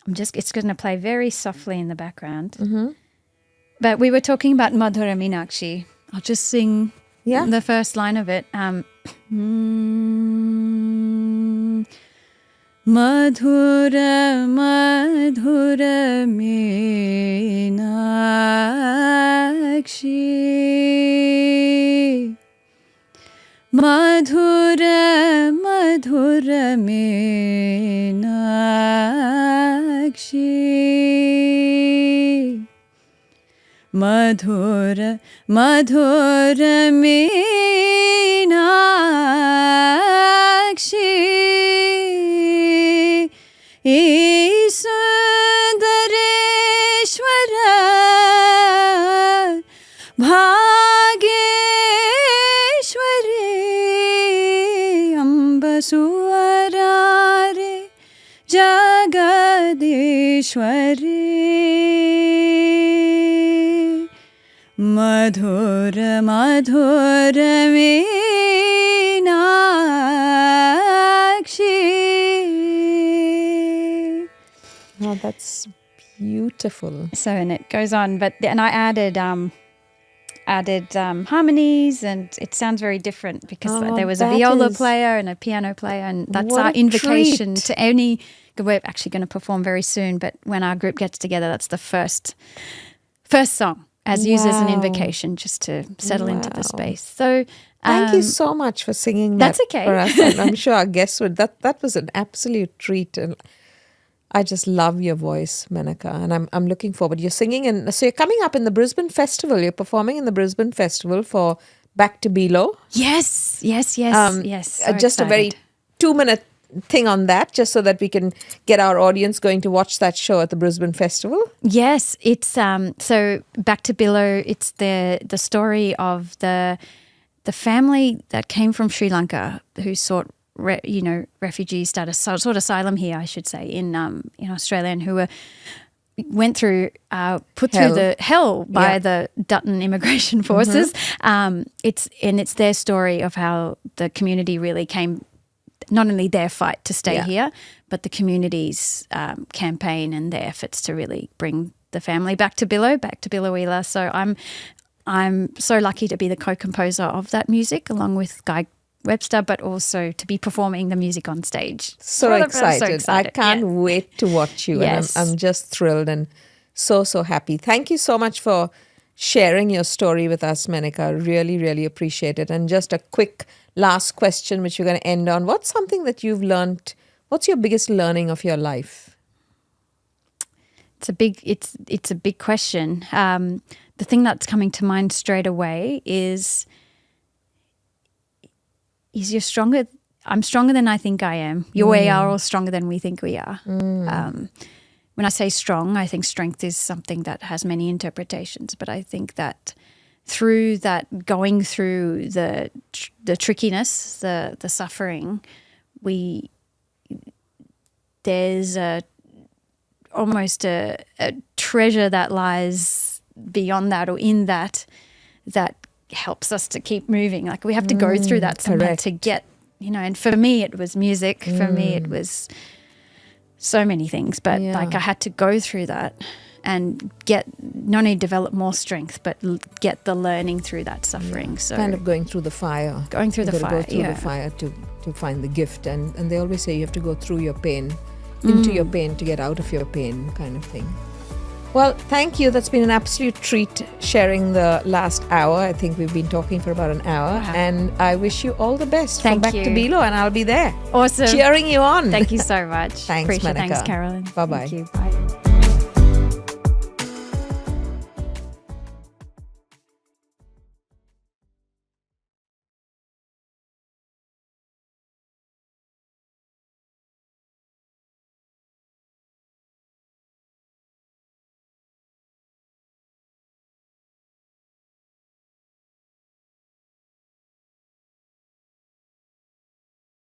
it's going to play very softly in the background. But we were talking about Madhura Meenakshi. I'll just sing the first line of it. Madhura, Madhura Meenakshi, Meenakshi Madhur Madhur Meenakshi Sundareshwara Bhageshwari Ambasuvarare Jagadishwari Madhur Madhur Meenakshi. Oh, that's beautiful. So, and it goes on, and I added harmonies, and it sounds very different because there was a viola player and a piano player, and that's our invocation to any. We're actually going to perform very soon, but when our group gets together, that's the first song as used as an invocation just to settle into the space. So thank you so much for singing that. That's okay. For us. And I'm sure our guests would. That was an absolute treat, and I just love your voice, Menaka, and I'm looking forward. You're singing, and so you're coming up in the Brisbane Festival. You're performing in the Brisbane Festival for Back to Below. Yes. So just excited. a very 2-minute thing on that, just so that we can get our audience going to watch that show at the Brisbane Festival. Yes, it's so Back to Below. It's the story of the family that came from Sri Lanka who sought refugee status, sort asylum here, I should say, in Australia, and who went through put through the hell by the Dutton immigration forces. It's their story of how the community really came. Not only their fight to stay here, but the community's campaign and their efforts to really bring the family back to Billowila. So I'm so lucky to be the co-composer of that music along with Guy Webster, but also to be performing the music on stage. So excited. I can't wait to watch you. Yes. And I'm just thrilled and so happy. Thank you so much for sharing your story with us, Menaka. Really, really appreciate it. And just a quick last question, which we're going to end on. What's something that you've learned? What's your biggest learning of your life? It's a big question. The thing that's coming to mind straight away is you're stronger. I'm stronger than I think I am. We are all stronger than we think we are. When I say strong, I think strength is something that has many interpretations, but I think that through that, going through the trickiness, the suffering, there's almost a treasure that lies beyond that or in that helps us to keep moving. Like we have to go through that somewhere to get, and for me it was music, for me it was so many things, but like I had to go through that and get, not only develop more strength, but get the learning through that suffering. So kind of going through the fire. Going through the fire, go through the fire to find the gift. And they always say you have to go through your pain, into your pain to get out of your pain, kind of thing. Well, thank you. That's been an absolute treat sharing the last hour. I think we've been talking for about an hour. Wow. And I wish you all the best for Back to Below, and I'll be there. Awesome. Cheering you on. Thank you so much. Thanks, Appreciate it. Menaka. Thanks, Carolyn. Bye-bye. Thank you. Bye.